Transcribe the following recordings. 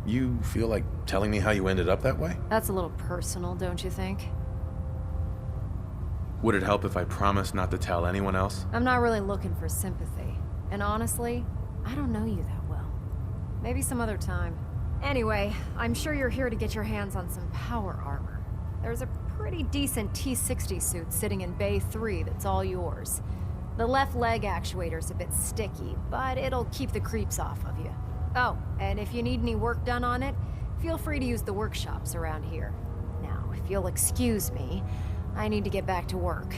You feel like telling me how you ended up that way? That's a little personal, don't you think? Would it help if I promised not to tell anyone else? I'm not really looking for sympathy. And honestly, I don't know you that well. Maybe some other time. Anyway, I'm sure you're here to get your hands on some power armor. There's a pretty decent T-60 suit sitting in Bay 3 that's all yours. The left leg actuator's a bit sticky, but it'll keep the creeps off of you. Oh, and if you need any work done on it, feel free to use the workshops around here. Now, if you'll excuse me, I need to get back to work.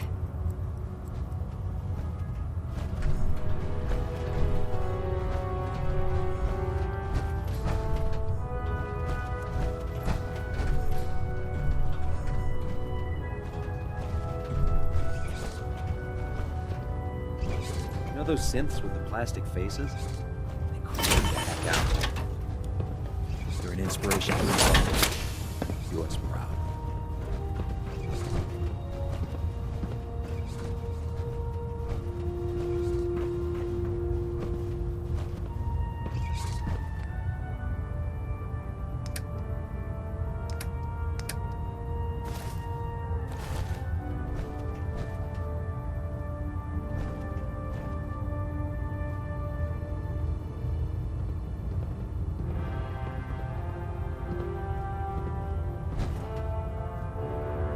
You know those synths with the plastic faces? They creep me the heck out. They're an inspiration for the do us proud.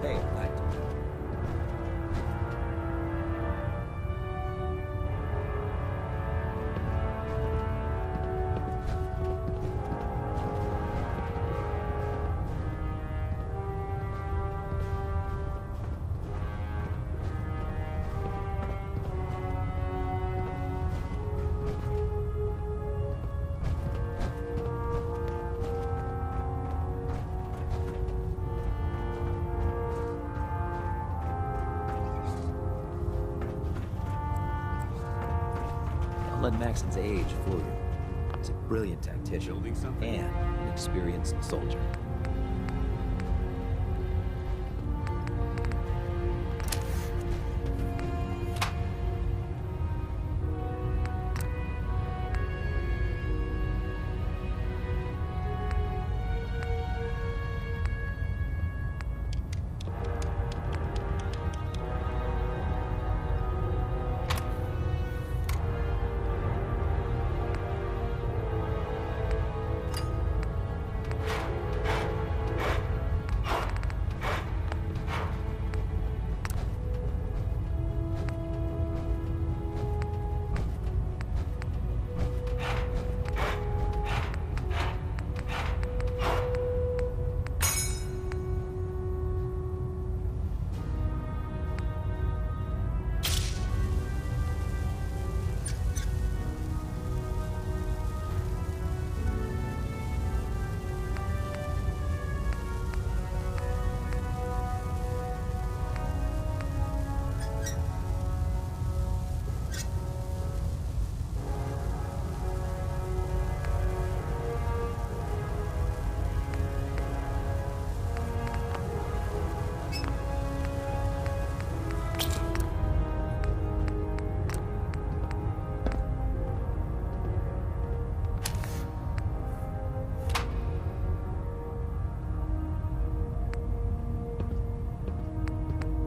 Hey, I... Don't let Maxon's age fool you. He's a brilliant tactician and an experienced soldier.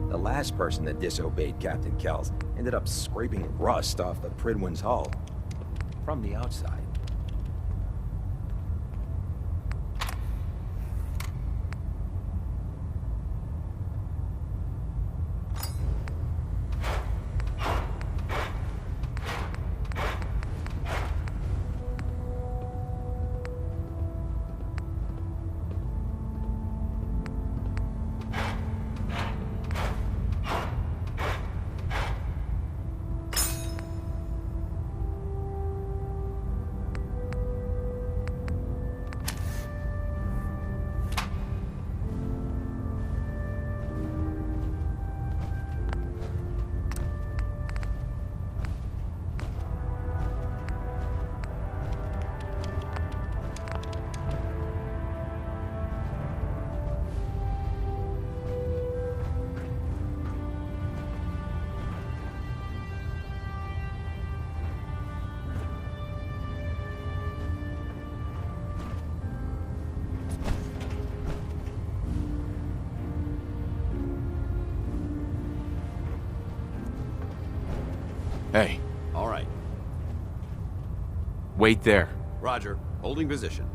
The last person that disobeyed Captain Kells ended up scraping rust off the Pridwin's hull from the outside. Wait there. Roger. Holding position.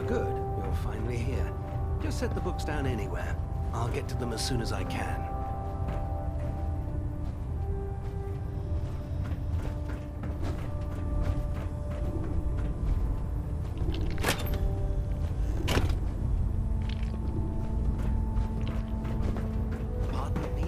Good. You're finally here. Just set the books down anywhere. I'll get to them as soon as I can. Pardon me?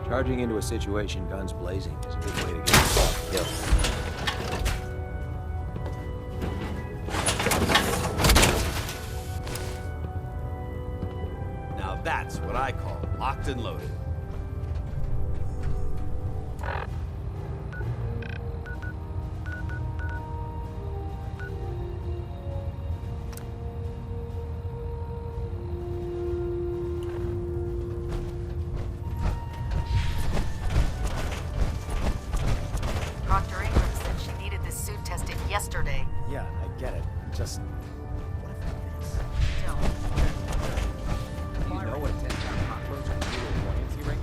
Charging into a situation guns blazing is a good way to get yourself killed. Now that's what I call locked and loaded. Yesterday. Yeah, I get it. Just... what if it is? Don't. Do you know what a 10-pound cockroach can do to a buoyancy ring?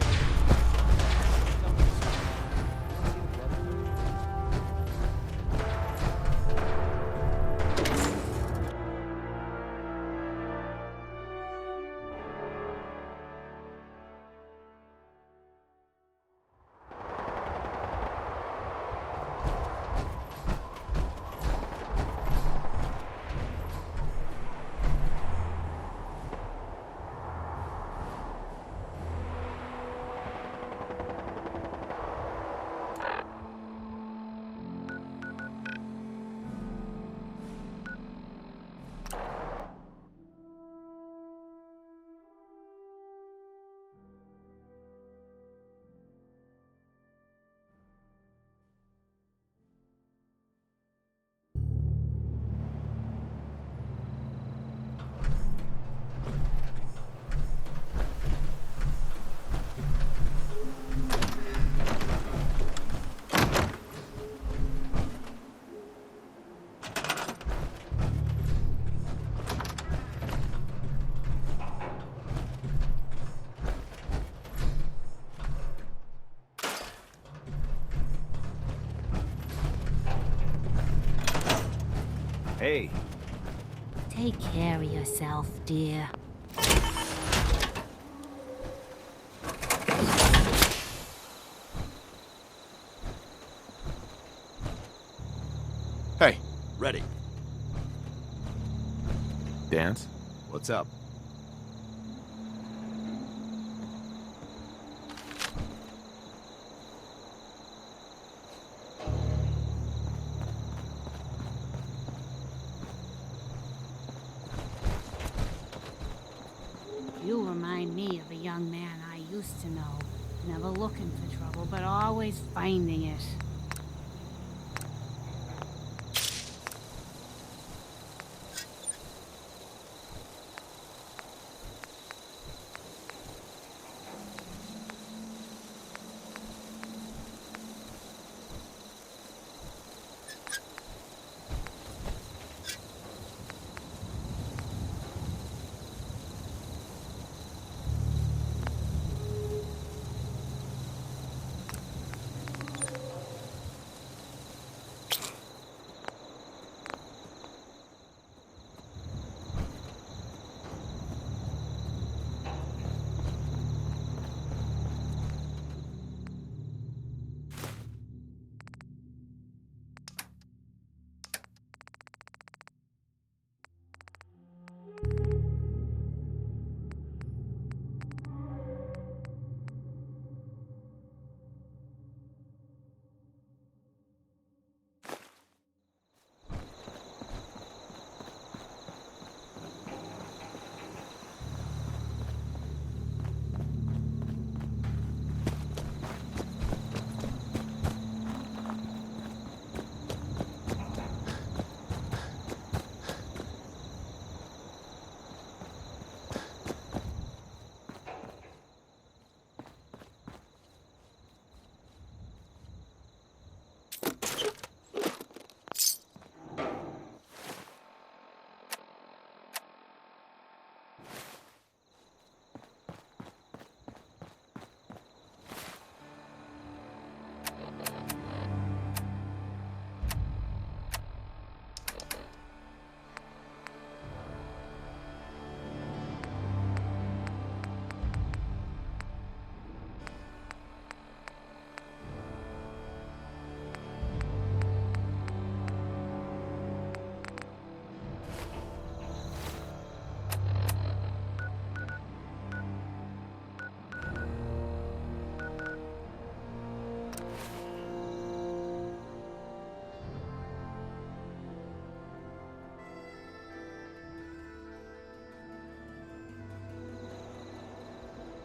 Hey, Take care of yourself, dear. Hey, Ready. dance? What's up? You remind me of a young man I used to know. Never looking for trouble, but always finding it.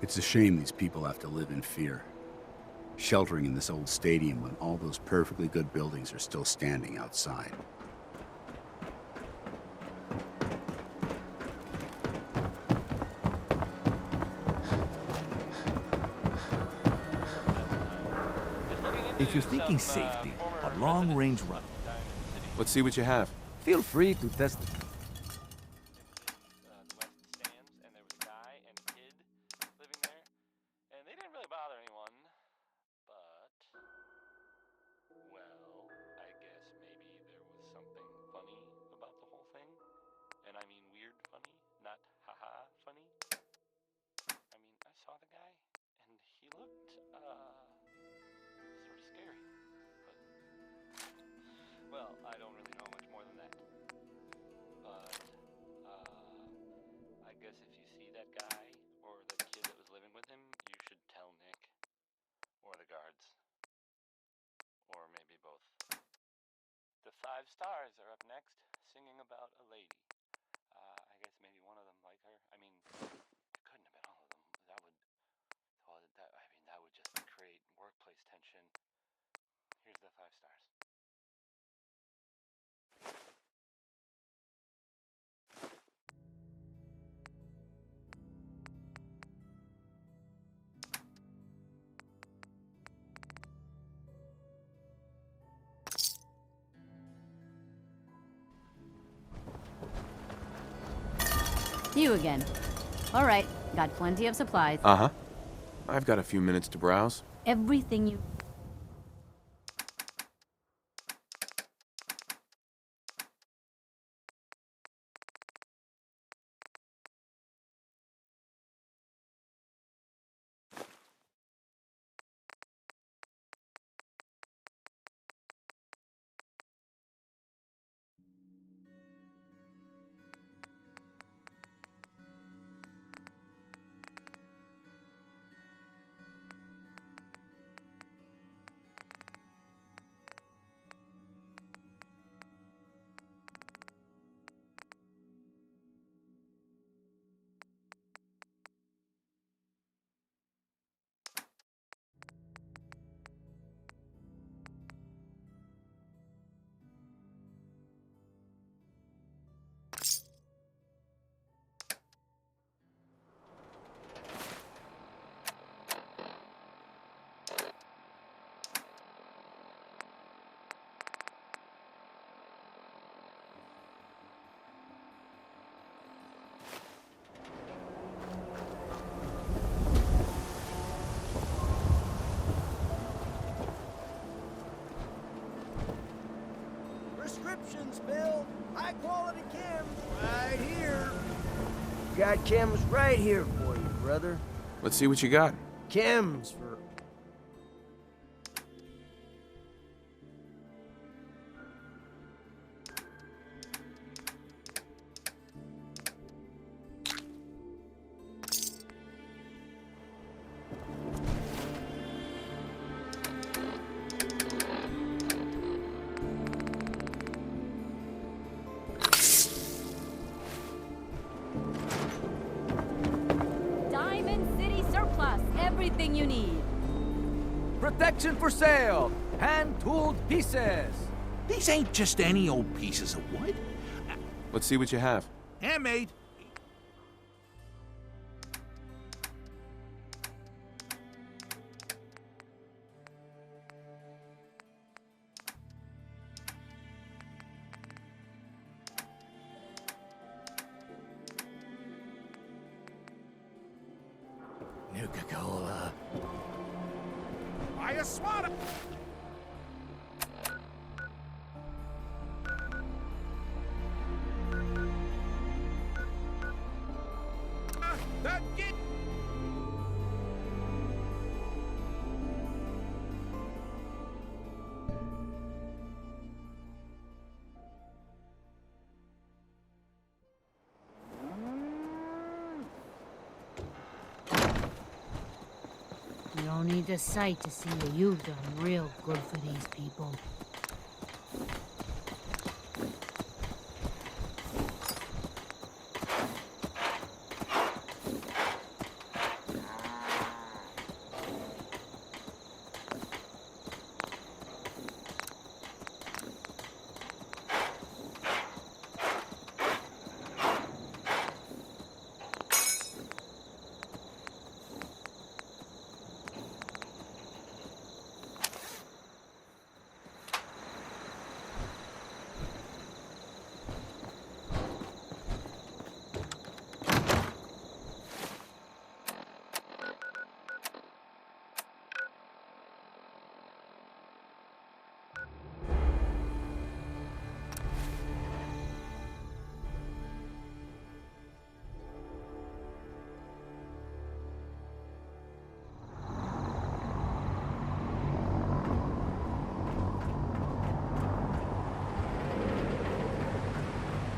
It's a shame these people have to live in fear, sheltering in this old stadium when all those perfectly good buildings are still standing outside. If you're thinking safety, a long-range run, Let's see what you have. feel free to test it. The west stands, and there was a guy and a kid living there, and they didn't really bother anyone, but, well, I guess maybe there was something funny about the whole thing, and I mean weird funny, not haha funny. I mean, I saw the guy, and he looked, sort of scary, but, well, I don't really know much more than that, but, I guess if you see that guy or the kid that was living with him, you should tell Nick or the guards, or maybe both. The 5 stars are up next, singing about a lady. I guess maybe one of them liked her. I mean, it couldn't have been all of them. That would, well, that would just create workplace tension. Here's the 5 stars. You again. All right, got plenty of supplies. Uh-huh. I've got a few minutes to browse. Everything you... Phil. High quality chems. Right here. Got chems right here for you, brother. Let's see what you got. Chems for... Diamond City Surplus. Everything you need. Protection for sale. Hand-tooled pieces. These ain't just any old pieces of wood. Let's see what you have. Handmade. Nuka-Cola. I swear. You don't need the sight to see that you've done real good for these people.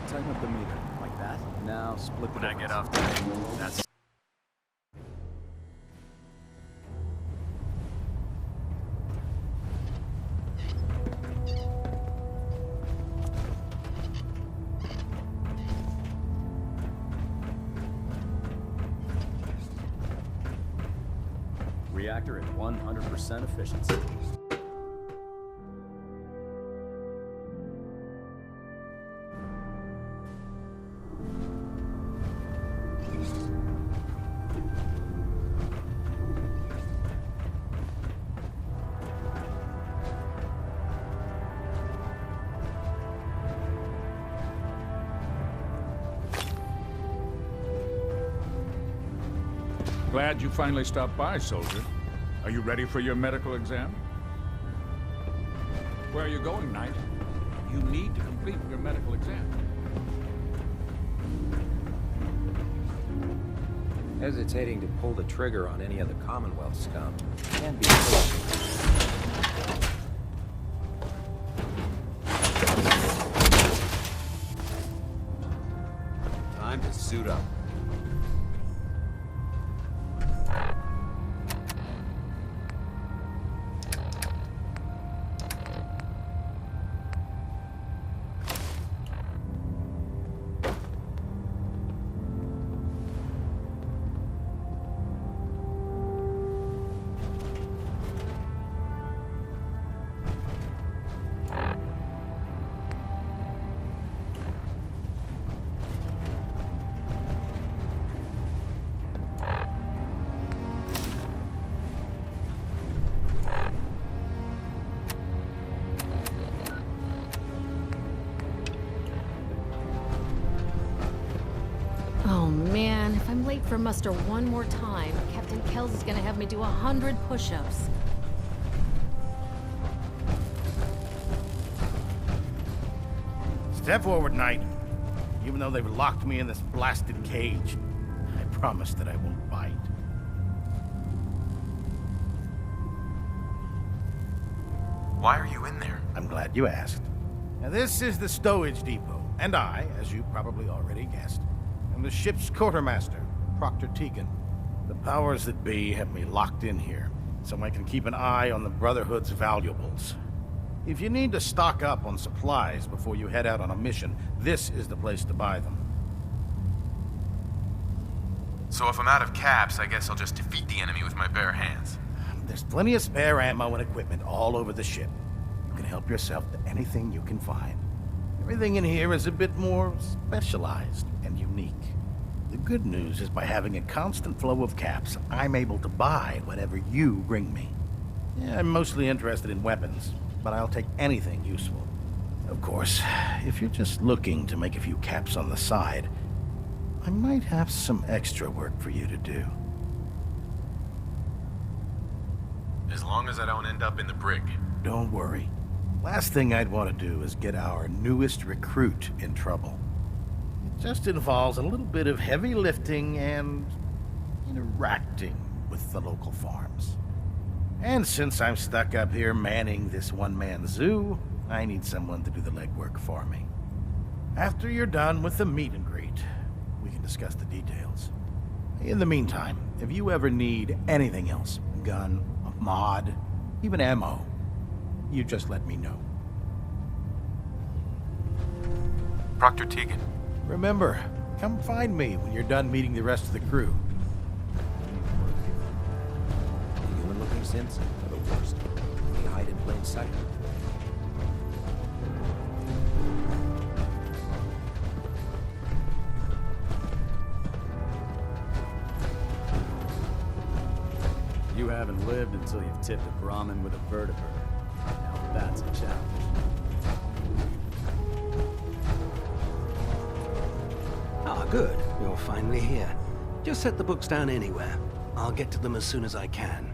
Tighten up the meter. Like that? Now split the difference. off that's... Reactor at 100% efficiency. Glad you finally stopped by, soldier. Are you ready for your medical exam? Where are you going, Knight? You need to complete your medical exam. Hesitating to pull the trigger on any of the Commonwealth scum can be... Time to suit up. Oh man, if I'm late for muster one more time, Captain Kells is gonna have me do 100 push-ups. Step forward, Knight. Even though they've locked me in this blasted cage, I promise that I won't bite. Why are you in there? I'm glad you asked. Now, this is the stowage depot, and I, as you probably already guessed, am the ship's quartermaster, Proctor Tegan. The powers that be have me locked in here, so I can keep an eye on the Brotherhood's valuables. If you need to stock up on supplies before you head out on a mission, this is the place to buy them. So if I'm out of caps, I guess I'll just defeat the enemy with my bare hands. There's plenty of spare ammo and equipment all over the ship. You can help yourself to anything you can find. Everything in here is a bit more specialized and unique. The good news is by having a constant flow of caps, I'm able to buy whatever you bring me. Yeah, I'm mostly interested in weapons, but I'll take anything useful. Of course, if you're just looking to make a few caps on the side, I might have some extra work for you to do. As long as I don't end up in the brig. Don't worry. Last thing I'd want to do is get our newest recruit in trouble. It just involves a little bit of heavy lifting and interacting with the local farms. And since I'm stuck up here manning this one-man zoo, I need someone to do the legwork for me. After you're done with the meet and greet, we can discuss the details. In the meantime, if you ever need anything else, a gun, a mod, even ammo, you just let me know. Proctor Tegan. Remember, come find me when you're done meeting the rest of the crew. The human-looking synths are the worst. They hide in plain sight. You haven't lived until you've tipped a Brahmin with a vertebrae. Now that's a challenge. Ah, good. You're finally here. Just set the books down anywhere. I'll get to them as soon as I can.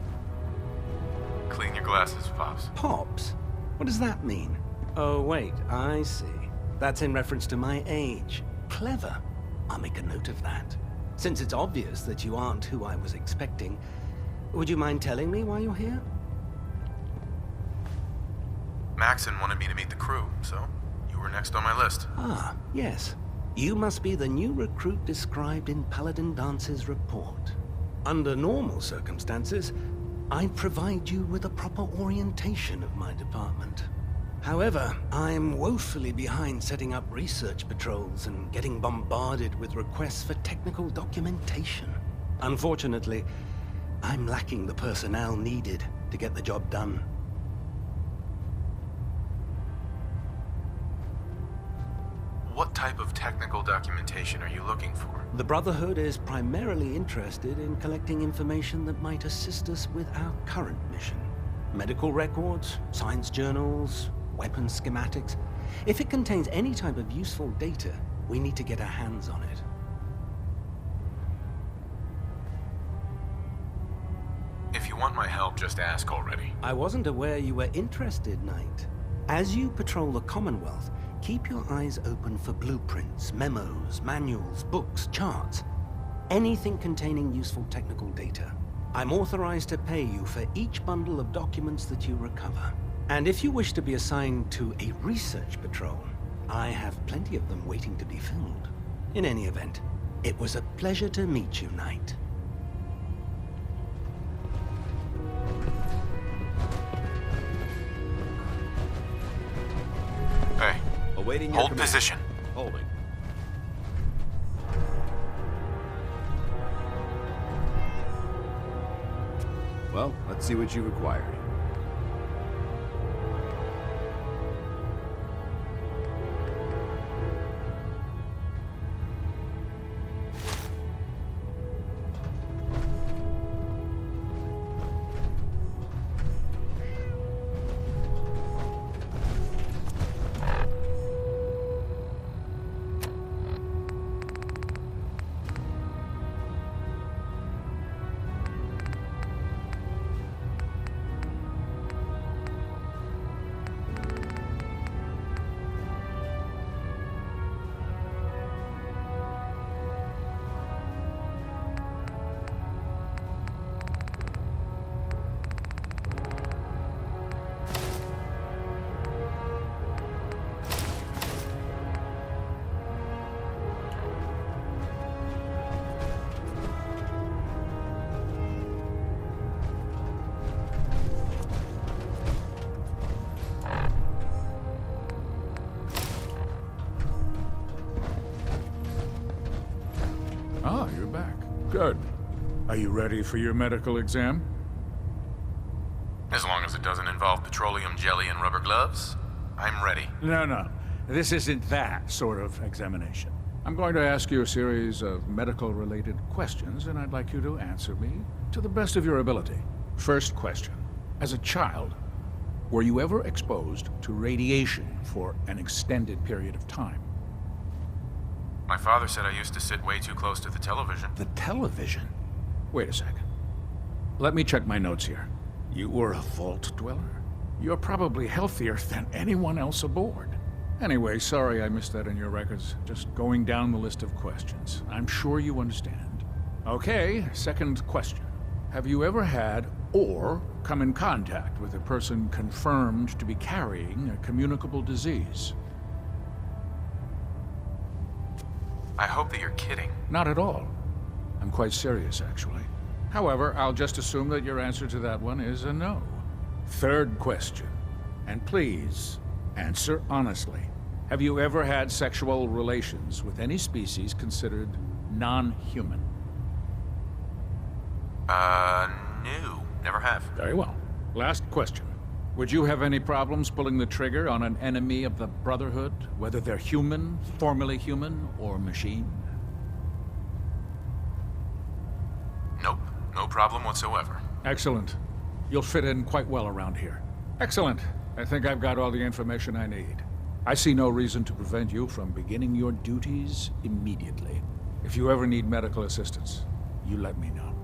Clean your glasses, Pops. Pops? What does that mean? Oh, wait, I see. That's in reference to my age. Clever. I'll make a note of that. Since it's obvious that you aren't who I was expecting, would you mind telling me why you're here? Maxon wanted me to meet the crew, so you were next on my list. Ah, yes. You must be the new recruit described in Paladin Dance's report. Under normal circumstances, I'd provide you with a proper orientation of my department. However, I'm woefully behind setting up research patrols and getting bombarded with requests for technical documentation. Unfortunately, I'm lacking the personnel needed to get the job done. What type of technical documentation are you looking for? The Brotherhood is primarily interested in collecting information that might assist us with our current mission. Medical records, science journals, weapon schematics. If it contains any type of useful data, we need to get our hands on it. If you want my help, just ask already. I wasn't aware you were interested, Knight. As you patrol the Commonwealth, keep your eyes open for blueprints, memos, manuals, books, charts. Anything containing useful technical data. I'm authorized to pay you for each bundle of documents that you recover. And if you wish to be assigned to a research patrol, I have plenty of them waiting to be filled. In any event, it was a pleasure to meet you, Knight. Hey, Awaiting your hold command. position. Holding. Well, let's see what you required. Good. Are you ready for your medical exam? As long as it doesn't involve petroleum jelly and rubber gloves, I'm ready. No. This isn't that sort of examination. I'm going to ask you a series of medical-related questions, and I'd like you to answer me to the best of your ability. First question. As a child, were you ever exposed to radiation for an extended period of time? My father said I used to sit way too close to the television. The television? Wait a second. Let me check my notes here. You were a vault dweller? You're probably healthier than anyone else aboard. Anyway, sorry I missed that in your records. Just going down the list of questions. I'm sure you understand. Okay, second question. Have you ever had or come in contact with a person confirmed to be carrying a communicable disease? I hope that you're kidding. Not at all. I'm quite serious, actually. However, I'll just assume that your answer to that one is a no. Third question. And please, answer honestly. Have you ever had sexual relations with any species considered non-human? No. Never have. Very well. Last question. Would you have any problems pulling the trigger on an enemy of the Brotherhood, whether they're human, formerly human, or machine? Nope. No problem whatsoever. Excellent. You'll fit in quite well around here. Excellent. I think I've got all the information I need. I see no reason to prevent you from beginning your duties immediately. If you ever need medical assistance, you let me know.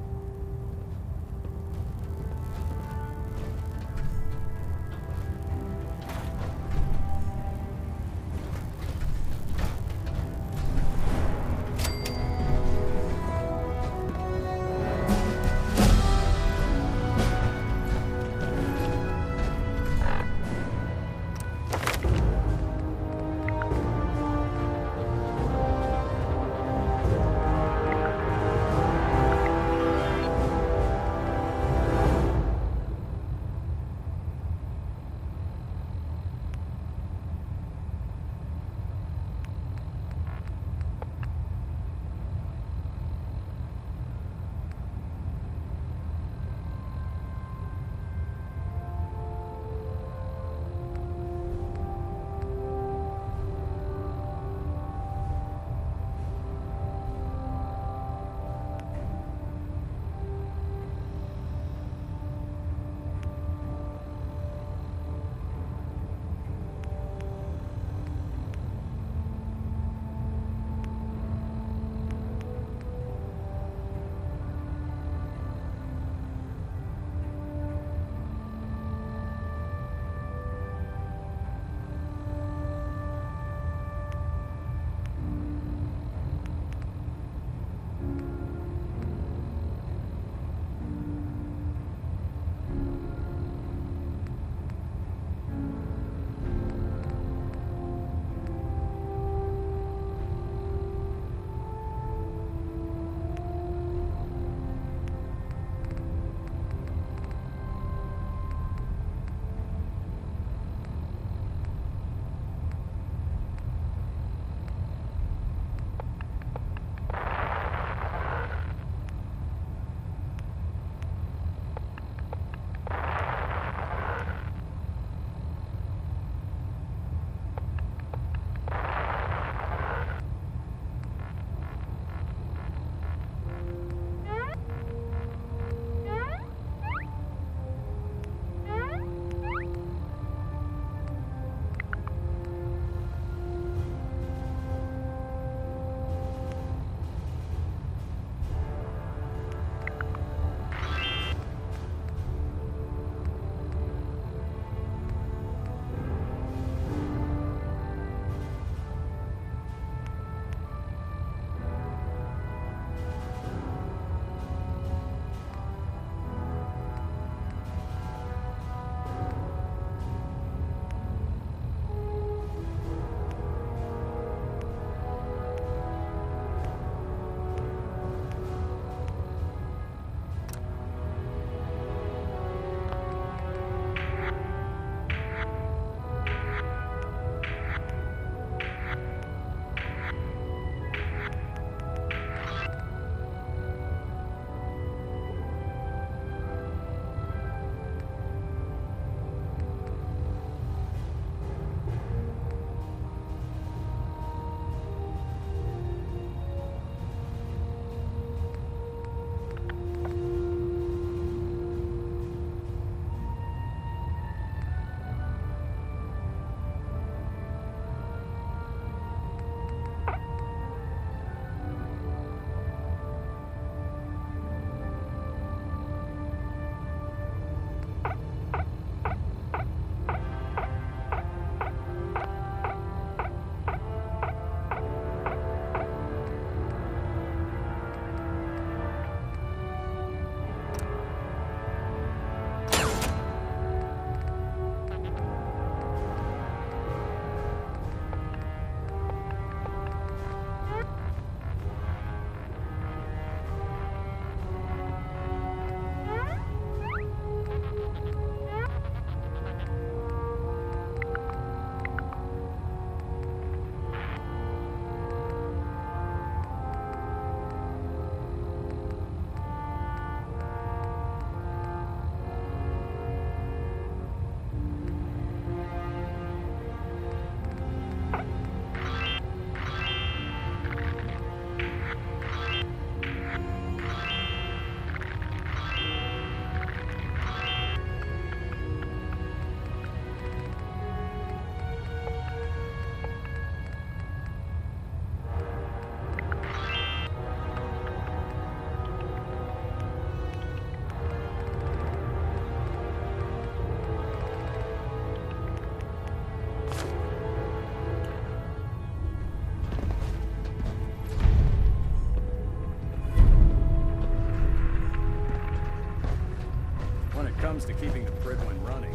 comes to keeping the Pridwin running,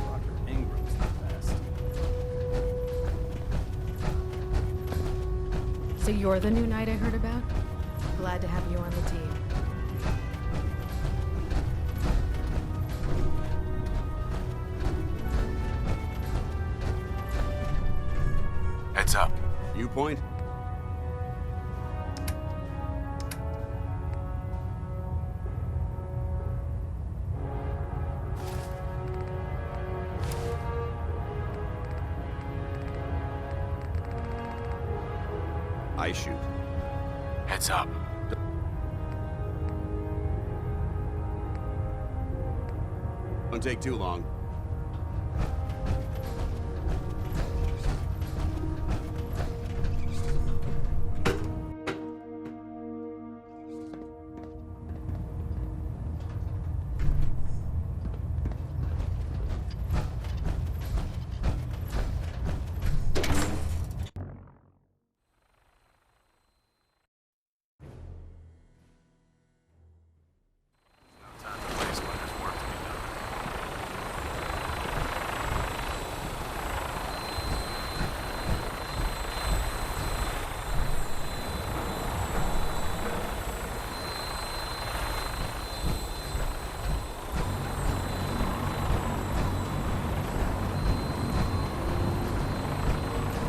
Roger Ingram's the best. So you're the new knight I heard about? Glad to have you on the team. Heads up. Viewpoint? I shoot. Heads up. Don't take too long.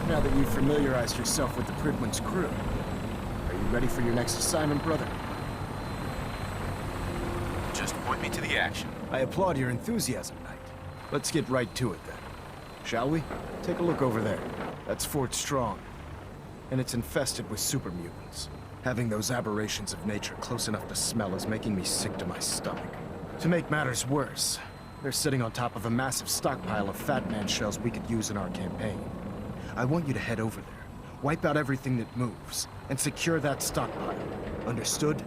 Now that you've familiarized yourself with the Pridwin's crew, are you ready for your next assignment, brother? Just point me to the action. I applaud your enthusiasm, Knight. Let's get right to it then. Shall we? Take a look over there. That's Fort Strong. And it's infested with super mutants. Having those aberrations of nature close enough to smell is making me sick to my stomach. To make matters worse, they're sitting on top of a massive stockpile of Fat Man shells we could use in our campaign. I want you to head over there, wipe out everything that moves, and secure that stockpile. Understood?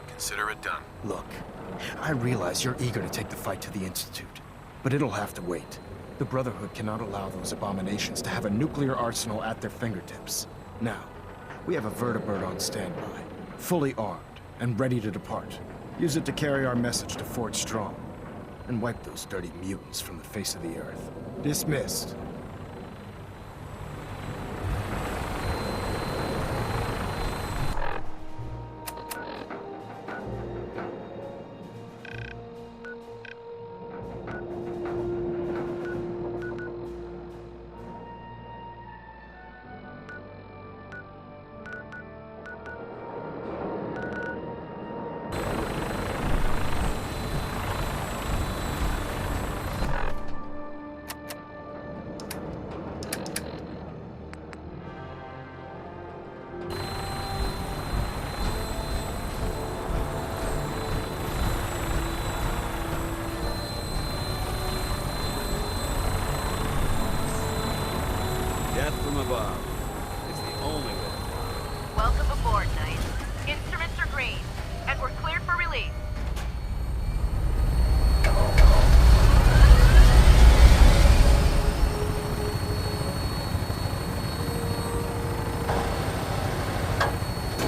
Consider it done. Look, I realize you're eager to take the fight to the Institute, but it'll have to wait. The Brotherhood cannot allow those abominations to have a nuclear arsenal at their fingertips. Now, we have a vertibird on standby, fully armed and ready to depart. Use it to carry our message to Fort Strong, and wipe those dirty mutants from the face of the earth. Dismissed. Death from above. It's the only way. Welcome aboard, Knight. Instruments are green, and we're cleared for release.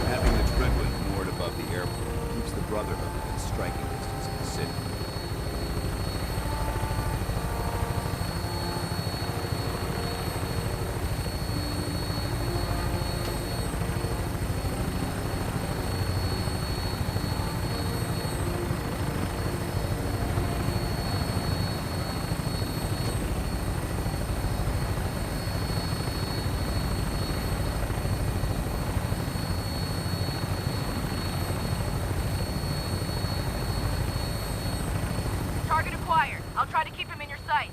Having the Pridwin moored above the airport keeps the Brotherhood within striking distance of the city. Target acquired. I'll try to keep him in your sight.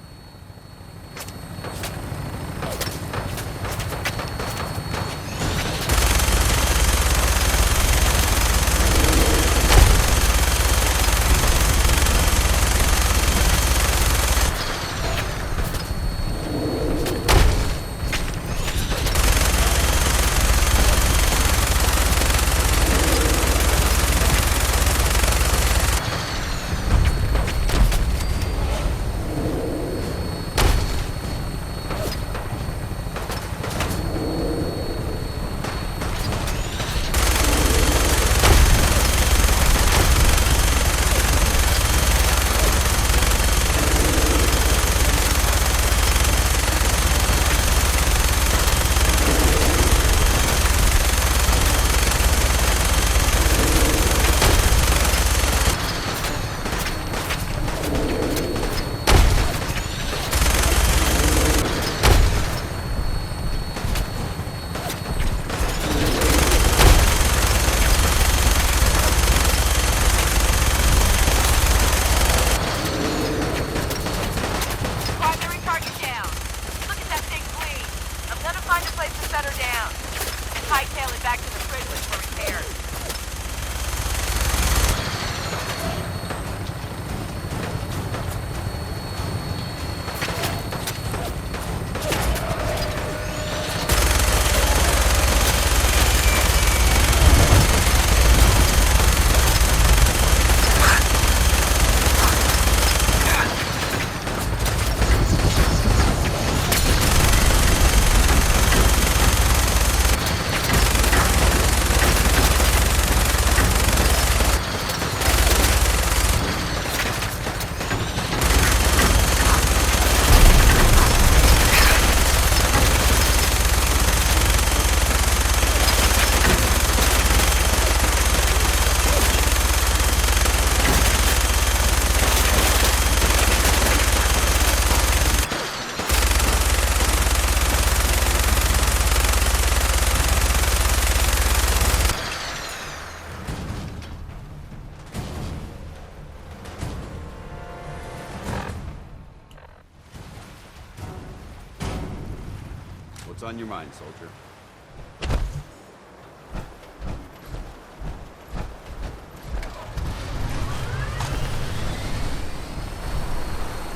What's on your mind, soldier?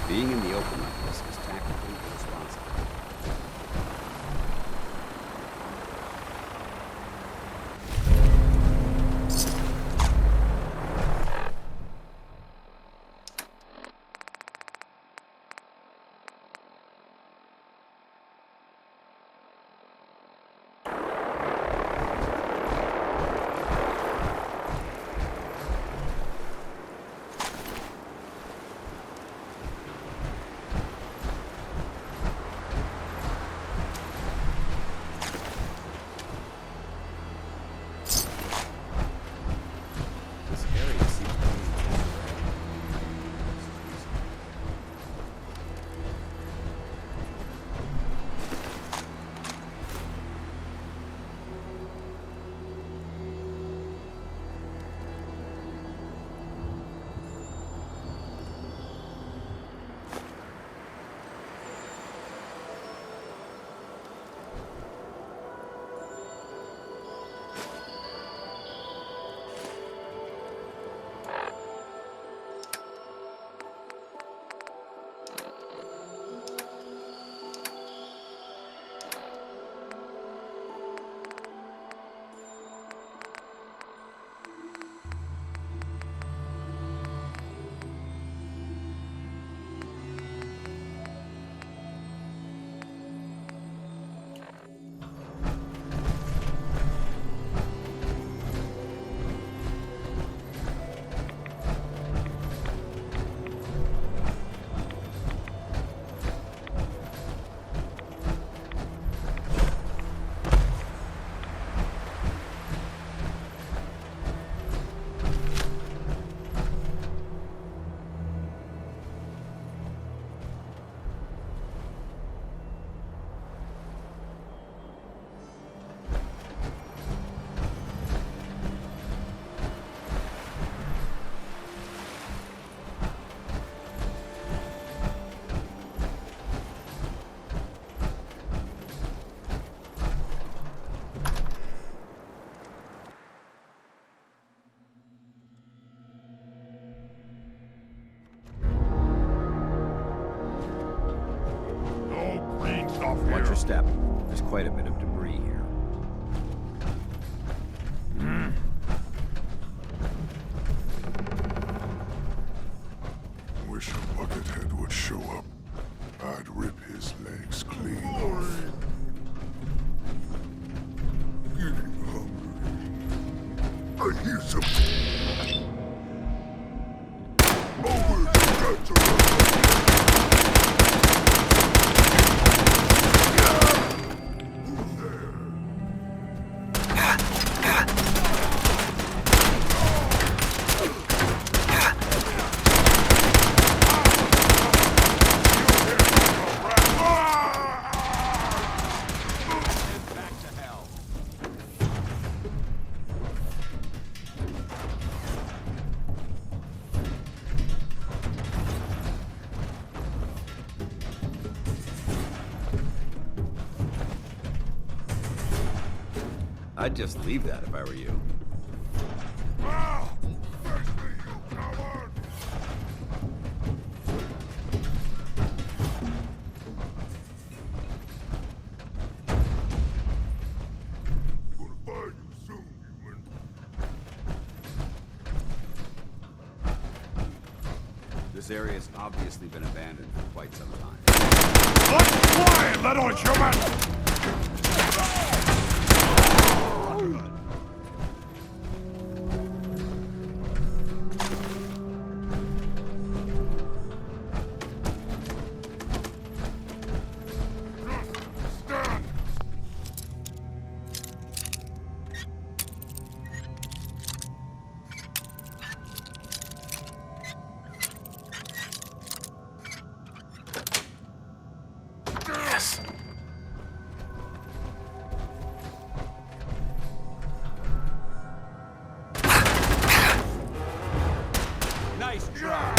Being in the open like this is tactically irresponsible. Watch your step. There's quite a bit of debris here. Wish a buckethead would show up. I'd rip his legs clean off. Getting hungry. I hear something. Over the I'd just leave that if I were you. This area has obviously been abandoned for quite some time. Quiet, little human! Nice try.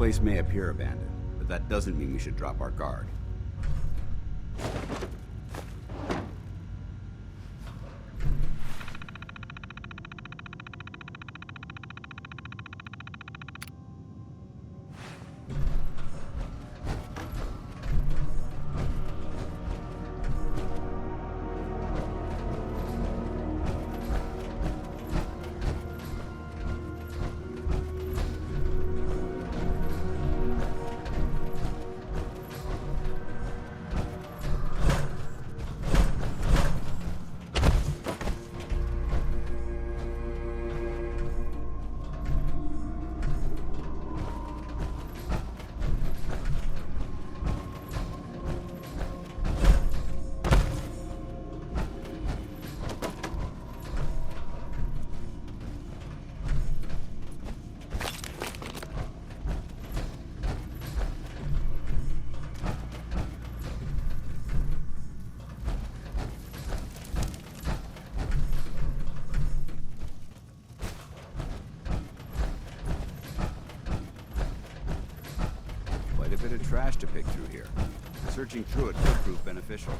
place may appear abandoned, but that doesn't mean we should drop our guard. Quite a bit of trash to pick through here. Searching through it could prove beneficial.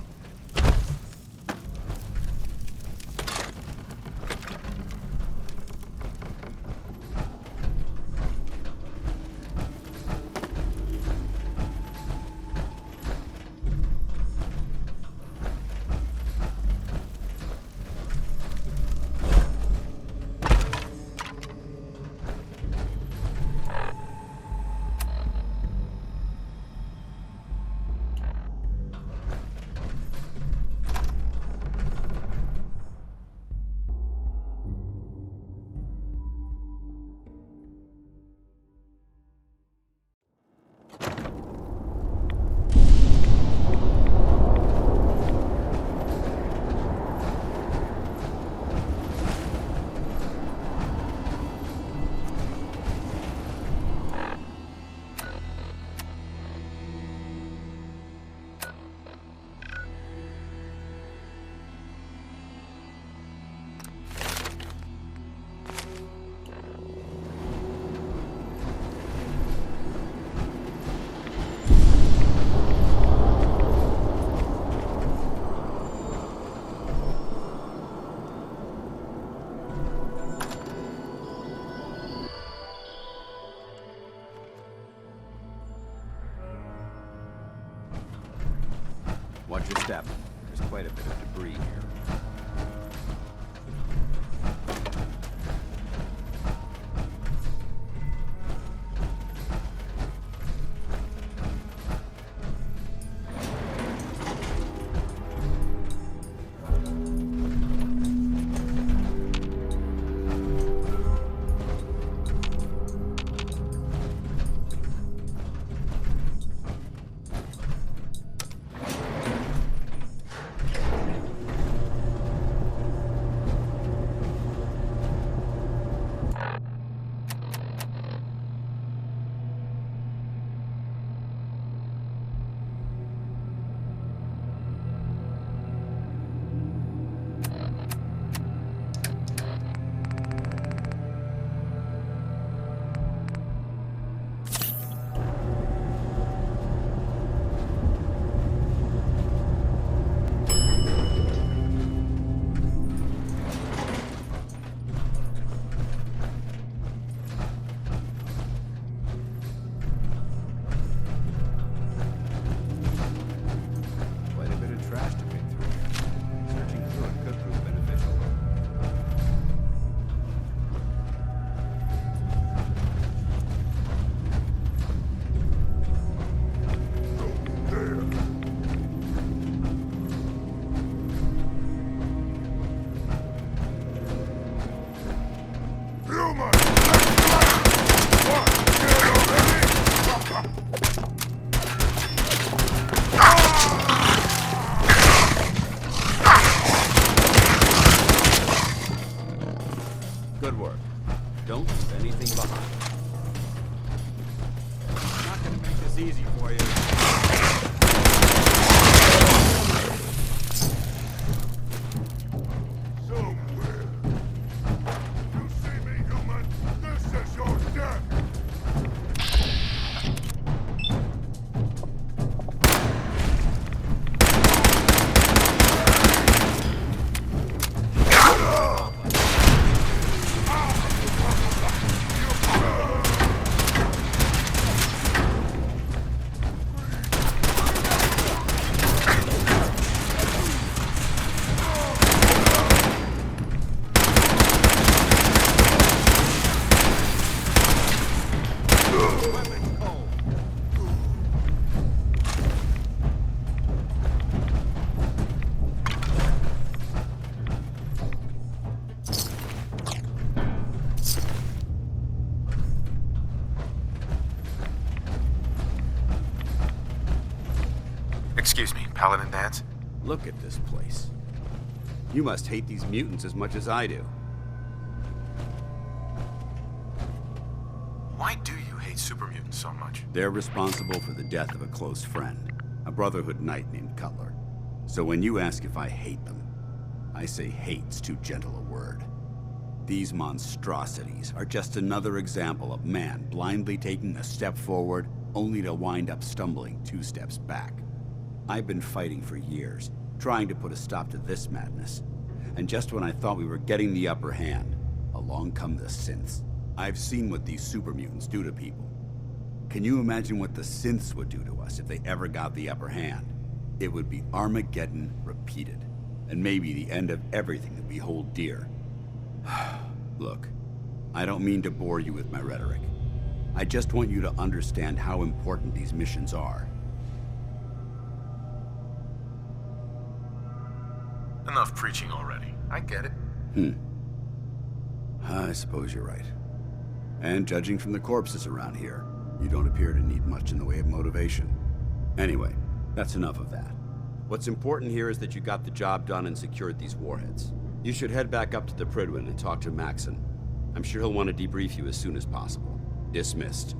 Watch your step. There's quite a bit of debris here. Good work. Don't leave anything behind. I'm not gonna make this easy for you. Somewhere. You see me, human? This is your death! paladin dance? Look at this place. You must hate these mutants as much as I do. Why do you hate super mutants so much? They're responsible for the death of a close friend, a Brotherhood knight named Cutler. So when you ask if I hate them, I say hate's too gentle a word. These monstrosities are just another example of man blindly taking a step forward, only to wind up stumbling 2 steps back. I've been fighting for years, trying to put a stop to this madness. And just when I thought we were getting the upper hand, along come the synths. I've seen what these super mutants do to people. Can you imagine what the synths would do to us if they ever got the upper hand? It would be Armageddon repeated, and maybe the end of everything that we hold dear. Look, I don't mean to bore you with my rhetoric. I just want you to understand how important these missions are. Enough preaching already. I get it. I suppose you're right. And judging from the corpses around here, you don't appear to need much in the way of motivation. Anyway, that's enough of that. What's important here is that you got the job done and secured these warheads. You should head back up to the Prydwen and talk to Maxon. I'm sure he'll want to debrief you as soon as possible. Dismissed.